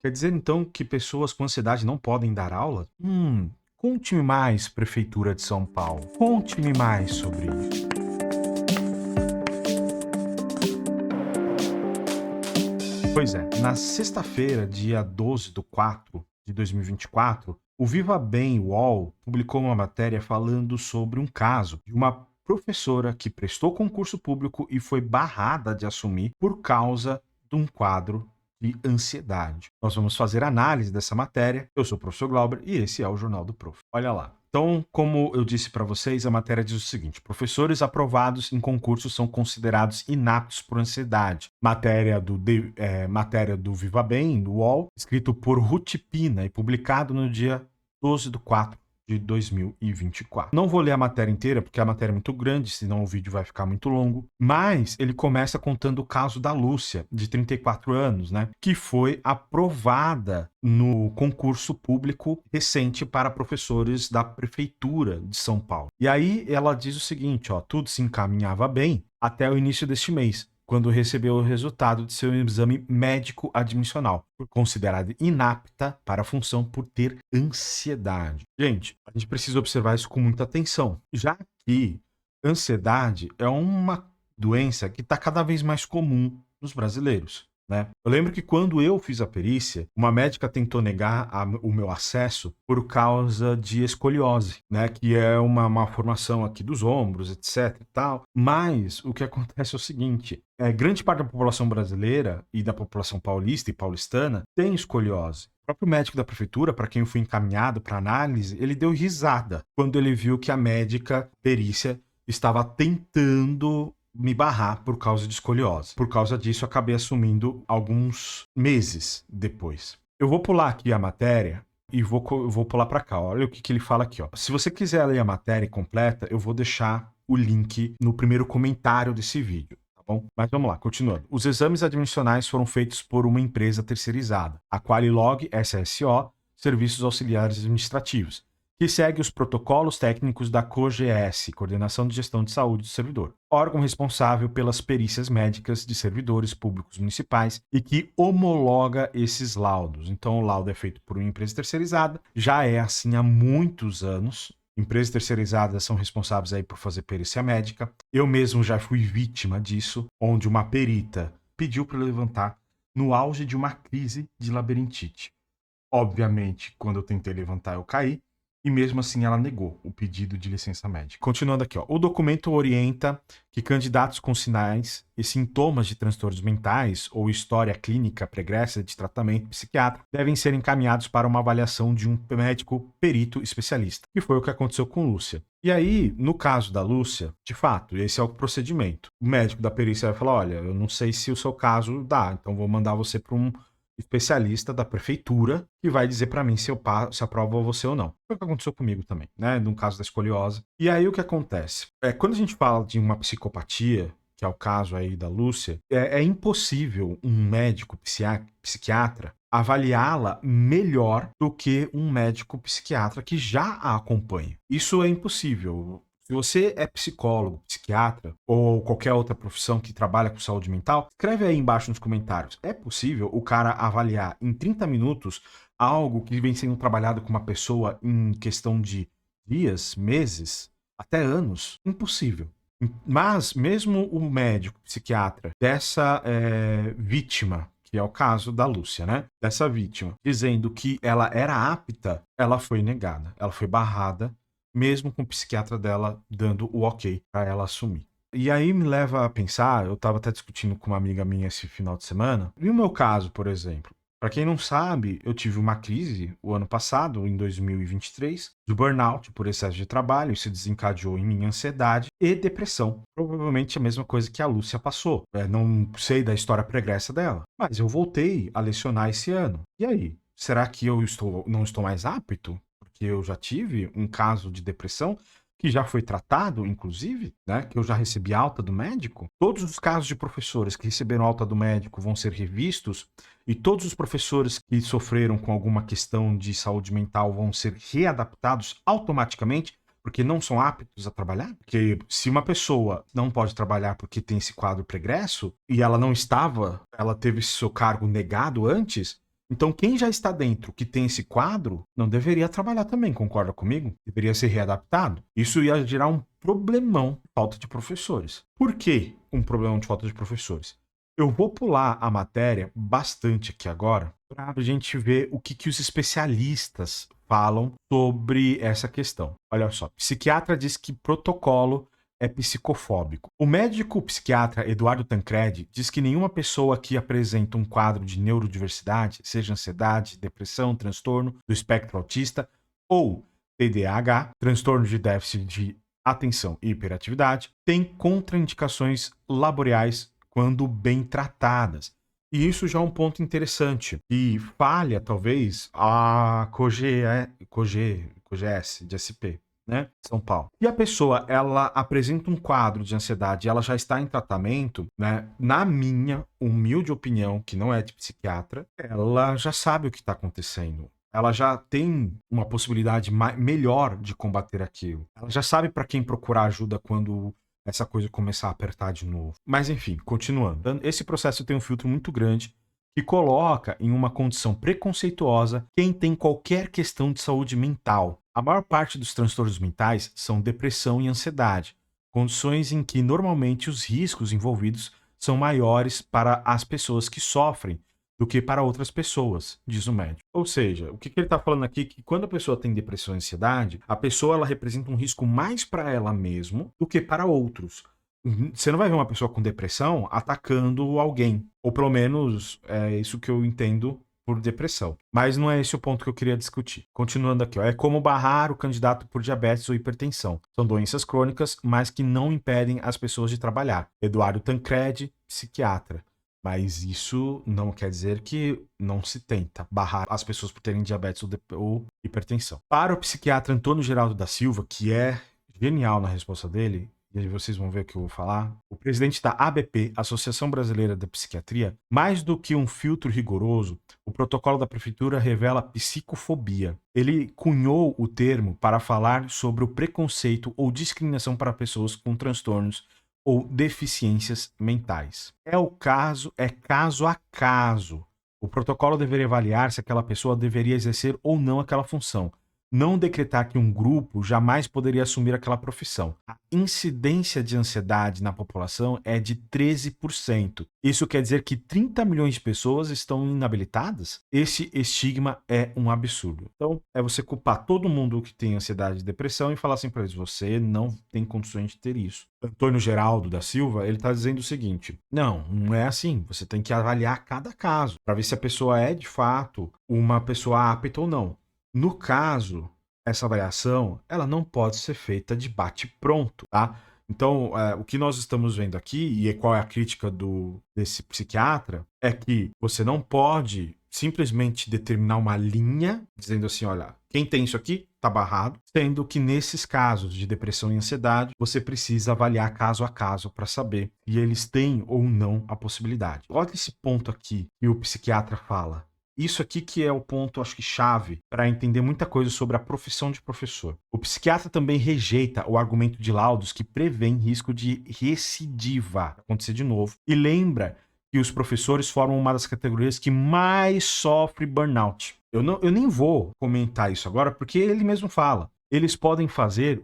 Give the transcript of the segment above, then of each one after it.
Quer dizer então que pessoas com ansiedade não podem dar aula? Conte-me mais, Prefeitura de São Paulo. Conte-me mais sobre isso. Pois é, na sexta-feira, dia 12/4/2024, o Viva Bem UOL publicou uma matéria falando sobre um caso de uma professora que prestou concurso público e foi barrada de assumir por causa de um quadro de ansiedade. Nós vamos fazer análise dessa matéria. Eu sou o professor Glauber e esse é o Jornal do Prof. Olha lá. Então, como eu disse para vocês, a matéria diz o seguinte: professores aprovados em concurso são considerados inaptos por ansiedade. Matéria do Viva Bem, do UOL, escrito por Ruth Pina e publicado no dia 12/4/2024. Não vou ler a matéria inteira, porque a matéria é muito grande, senão o vídeo vai ficar muito longo. Mas ele começa contando o caso da Lúcia, de 34 anos, né? Que foi aprovada no concurso público recente para professores da Prefeitura de São Paulo. E aí ela diz o seguinte, ó, tudo se encaminhava bem até o início deste mês, quando recebeu o resultado de seu exame médico admissional, por considerada inapta para a função por ter ansiedade. Gente, a gente precisa observar isso com muita atenção, já que ansiedade é uma doença que está cada vez mais comum nos brasileiros, né? Eu lembro que quando eu fiz a perícia, uma médica tentou negar o meu acesso por causa de escoliose, né? Que é uma formação aqui dos ombros, etc e tal. Mas o que acontece é o seguinte, grande parte da população brasileira e da população paulista e paulistana tem escoliose. O próprio médico da prefeitura, para quem eu fui encaminhado para análise, ele deu risada quando ele viu que a médica perícia estava tentando me barrar por causa de escoliose. Por causa disso, eu acabei assumindo alguns meses depois. Eu vou pular aqui a matéria e vou pular para cá. Olha o que ele fala aqui, ó. Se você quiser ler a matéria completa, eu vou deixar o link no primeiro comentário desse vídeo. Bom, mas vamos lá, continuando. Os exames admissionais foram feitos por uma empresa terceirizada, a Qualilog SSO, Serviços Auxiliares Administrativos, que segue os protocolos técnicos da COGS, Coordenação de Gestão de Saúde do Servidor, órgão responsável pelas perícias médicas de servidores públicos municipais e que homologa esses laudos. Então, o laudo é feito por uma empresa terceirizada, já é assim há muitos anos. Empresas terceirizadas são responsáveis aí por fazer perícia médica. Eu mesmo já fui vítima disso, onde uma perita pediu para eu levantar no auge de uma crise de labirintite. Obviamente, quando eu tentei levantar, eu caí. E mesmo assim ela negou o pedido de licença médica. Continuando aqui, ó. O documento orienta que candidatos com sinais e sintomas de transtornos mentais ou história clínica pregressa de tratamento psiquiátrico devem ser encaminhados para uma avaliação de um médico perito especialista, que foi o que aconteceu com Lúcia. E aí, no caso da Lúcia, de fato, esse é o procedimento. O médico da perícia vai falar, olha, eu não sei se o seu caso dá, então vou mandar você para um especialista da prefeitura que vai dizer para mim se aprova você ou não. Foi o que aconteceu comigo também, né? No caso da escoliose. E aí o que acontece? Quando a gente fala de uma psicopatia, que é o caso aí da Lúcia, é impossível um médico psiquiatra avaliá-la melhor do que um médico psiquiatra que já a acompanha. Isso é impossível. Se você é psicólogo, psiquiatra ou qualquer outra profissão que trabalha com saúde mental, escreve aí embaixo nos comentários. É possível o cara avaliar em 30 minutos algo que vem sendo trabalhado com uma pessoa em questão de dias, meses, até anos? Impossível. Mas mesmo o médico psiquiatra dessa vítima, que é o caso da Lúcia, né? Dessa vítima, dizendo que ela era apta, ela foi negada, ela foi barrada, mesmo com o psiquiatra dela dando o ok para ela assumir. E aí me leva a pensar, eu estava até discutindo com uma amiga minha esse final de semana, e o meu caso, por exemplo. Para quem não sabe, eu tive uma crise o ano passado, em 2023, de burnout por excesso de trabalho, isso desencadeou em mim ansiedade e depressão. Provavelmente a mesma coisa que a Lúcia passou. Não sei da história pregressa dela, mas eu voltei a lecionar esse ano. E aí? Será que eu não estou mais apto? Porque eu já tive um caso de depressão que já foi tratado, inclusive, né, que eu já recebi alta do médico. Todos os casos de professores que receberam alta do médico vão ser revistos e todos os professores que sofreram com alguma questão de saúde mental vão ser readaptados automaticamente porque não são aptos a trabalhar? Porque se uma pessoa não pode trabalhar porque tem esse quadro pregresso e ela não estava, ela teve seu cargo negado antes, Então, quem já está dentro, que tem esse quadro, não deveria trabalhar também, concorda comigo? Deveria ser readaptado. Isso ia gerar um problemão de falta de professores. Por que um problemão de falta de professores? Eu vou pular a matéria bastante aqui agora para a gente ver o que os especialistas falam sobre essa questão. Olha só, psiquiatra diz que protocolo é psicofóbico. O médico psiquiatra Eduardo Tancredi diz que nenhuma pessoa que apresenta um quadro de neurodiversidade, seja ansiedade, depressão, transtorno do espectro autista ou TDAH, transtorno de déficit de atenção e hiperatividade, tem contraindicações laborais quando bem tratadas. E isso já é um ponto interessante. E falha, talvez, a COGS de SP, né? São Paulo. E a pessoa, ela apresenta um quadro de ansiedade, ela já está em tratamento, né? Na minha humilde opinião, que não é de psiquiatra, ela já sabe o que está acontecendo. Ela já tem uma possibilidade melhor de combater aquilo. Ela já sabe para quem procurar ajuda quando essa coisa começar a apertar de novo. Mas enfim, continuando. Esse processo tem um filtro muito grande que coloca em uma condição preconceituosa quem tem qualquer questão de saúde mental. A maior parte dos transtornos mentais são depressão e ansiedade, condições em que normalmente os riscos envolvidos são maiores para as pessoas que sofrem do que para outras pessoas, diz o médico. Ou seja, o que ele está falando aqui é que quando a pessoa tem depressão e ansiedade, a pessoa ela representa um risco mais para ela mesma do que para outros. Você não vai ver uma pessoa com depressão atacando alguém. Ou pelo menos é isso que eu entendo por depressão. Mas não é esse o ponto que eu queria discutir. Continuando aqui, ó, é como barrar o candidato por diabetes ou hipertensão. São doenças crônicas, mas que não impedem as pessoas de trabalhar. Eduardo Tancredi, psiquiatra. Mas isso não quer dizer que não se tenta barrar as pessoas por terem diabetes ou hipertensão. Para o psiquiatra Antônio Geraldo da Silva, que é genial na resposta dele, e aí vocês vão ver o que eu vou falar, o presidente da ABP, Associação Brasileira da Psiquiatria, mais do que um filtro rigoroso, o protocolo da prefeitura revela psicofobia. Ele cunhou o termo para falar sobre o preconceito ou discriminação para pessoas com transtornos ou deficiências mentais. É caso a caso. O protocolo deveria avaliar se aquela pessoa deveria exercer ou não aquela função. Não decretar que um grupo jamais poderia assumir aquela profissão. A incidência de ansiedade na população é de 13%. Isso quer dizer que 30 milhões de pessoas estão inabilitadas? Esse estigma é um absurdo. Então, é você culpar todo mundo que tem ansiedade e depressão e falar assim para eles, você não tem condições de ter isso. Antônio Geraldo da Silva, ele está dizendo o seguinte, não é assim, você tem que avaliar cada caso, para ver se a pessoa é, de fato, uma pessoa apta ou não. No caso, essa avaliação, ela não pode ser feita de bate-pronto, tá? Então, o que nós estamos vendo aqui, e qual é a crítica desse psiquiatra, é que você não pode simplesmente determinar uma linha, dizendo assim, olha, quem tem isso aqui está barrado, sendo que nesses casos de depressão e ansiedade, você precisa avaliar caso a caso para saber se eles têm ou não a possibilidade. Olha esse ponto aqui que o psiquiatra fala. Isso aqui que é o ponto, acho que chave, para entender muita coisa sobre a profissão de professor. O psiquiatra também rejeita o argumento de laudos que prevêem risco de recidiva, acontecer de novo, e lembra que os professores formam uma das categorias que mais sofre burnout. Eu nem vou comentar isso agora, porque ele mesmo fala. Eles podem fazer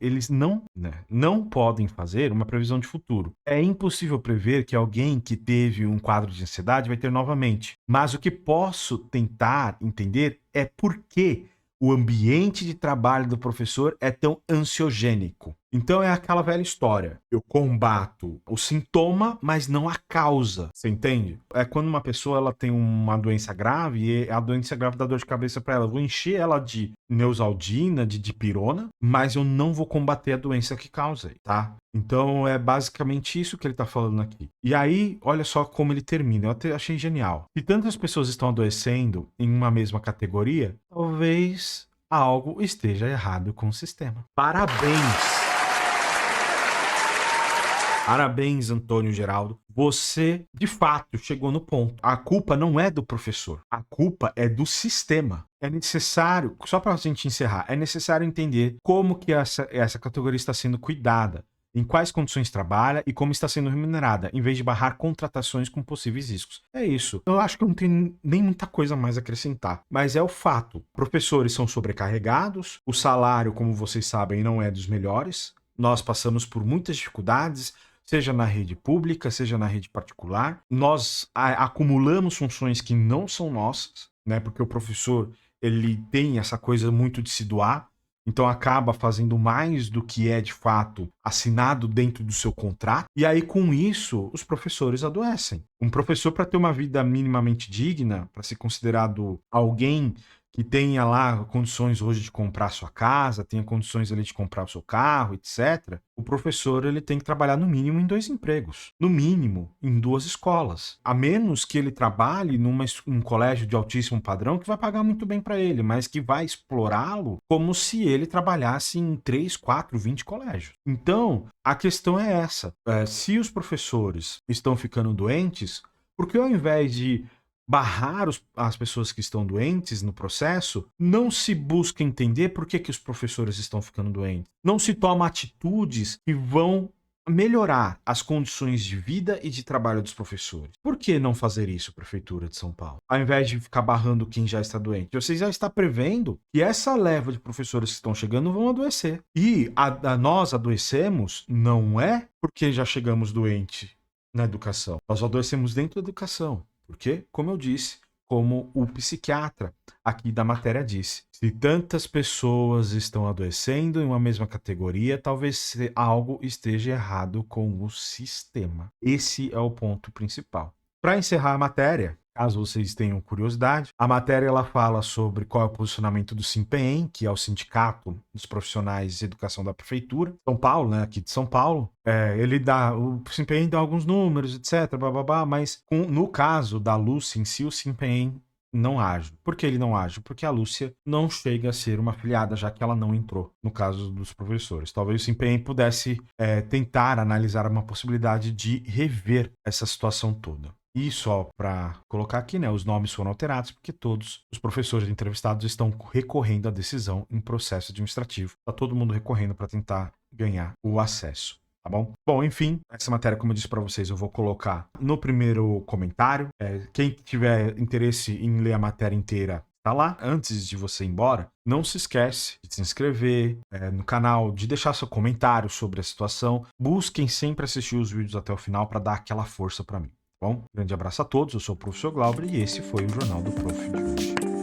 eles não podem fazer uma previsão de futuro. É impossível prever que alguém que teve um quadro de ansiedade vai ter novamente. Mas o que posso tentar entender é por que o ambiente de trabalho do professor é tão ansiogênico. Então é aquela velha história. Eu combato o sintoma, mas não a causa. Você entende? É quando uma pessoa ela tem uma doença grave e a doença grave dá dor de cabeça para ela. Eu vou encher ela de neosaldina, de dipirona, mas eu não vou combater a doença que causa, tá? Então é basicamente isso que ele tá falando aqui. E aí, olha só como ele termina. Eu até achei genial. Se tantas pessoas estão adoecendo em uma mesma categoria, talvez algo esteja errado com o sistema. Parabéns! Parabéns, Antônio Geraldo. Você, de fato, chegou no ponto. A culpa não é do professor. A culpa é do sistema. É necessário, só para a gente encerrar, é necessário entender como que essa categoria está sendo cuidada. em quais condições trabalha e como está sendo remunerada, em vez de barrar contratações com possíveis riscos. É isso. Eu acho que não tem nem muita coisa mais a acrescentar, mas é o fato. Professores são sobrecarregados, o salário, como vocês sabem, não é dos melhores. Nós passamos por muitas dificuldades, seja na rede pública, seja na rede particular. Nós acumulamos funções que não são nossas, né? Porque o professor, ele tem essa coisa muito de se doar, então acaba fazendo mais do que é de fato assinado dentro do seu contrato. E aí, com isso, os professores adoecem. Um professor, para ter uma vida minimamente digna, para ser considerado alguém que tenha lá condições hoje de comprar sua casa, tenha condições ali de comprar o seu carro, etc. O professor, ele tem que trabalhar no mínimo em 2 empregos, no mínimo em 2 escolas, a menos que ele trabalhe num colégio de altíssimo padrão que vai pagar muito bem para ele, mas que vai explorá-lo como se ele trabalhasse em 3, 4, 20 colégios. Então, a questão é essa, se os professores estão ficando doentes, por que ao invés de barrar as pessoas que estão doentes no processo, não se busca entender por que os professores estão ficando doentes. Não se toma atitudes que vão melhorar as condições de vida e de trabalho dos professores. Por que não fazer isso, Prefeitura de São Paulo? Ao invés de ficar barrando quem já está doente. Você já está prevendo que essa leva de professores que estão chegando vão adoecer. E nós adoecemos não é porque já chegamos doentes na educação. Nós adoecemos dentro da educação. Porque, como eu disse, como o psiquiatra aqui da matéria disse, se tantas pessoas estão adoecendo em uma mesma categoria, talvez algo esteja errado com o sistema. Esse é o ponto principal. Para encerrar a matéria, caso vocês tenham curiosidade, a matéria ela fala sobre qual é o posicionamento do SINPEEM, que é o Sindicato dos Profissionais de Educação da Prefeitura, São Paulo, né, aqui de São Paulo. O SINPEEM dá alguns números, etc, mas no caso da Lúcia em si, o SINPEEM não age. Por que ele não age? Porque a Lúcia não chega a ser uma afiliada, já que ela não entrou, no caso dos professores. Talvez o SINPEEM pudesse tentar analisar uma possibilidade de rever essa situação toda. E só para colocar aqui, né, os nomes foram alterados porque todos os professores entrevistados estão recorrendo à decisão em processo administrativo. Está todo mundo recorrendo para tentar ganhar o acesso. Tá bom? Bom, enfim, essa matéria, como eu disse para vocês, eu vou colocar no primeiro comentário. Quem tiver interesse em ler a matéria inteira, tá lá. Antes de você ir embora, não se esquece de se inscrever no canal, de deixar seu comentário sobre a situação. Busquem sempre assistir os vídeos até o final para dar aquela força para mim. Bom, grande abraço a todos, eu sou o professor Glauber e esse foi o Jornal do Prof de hoje.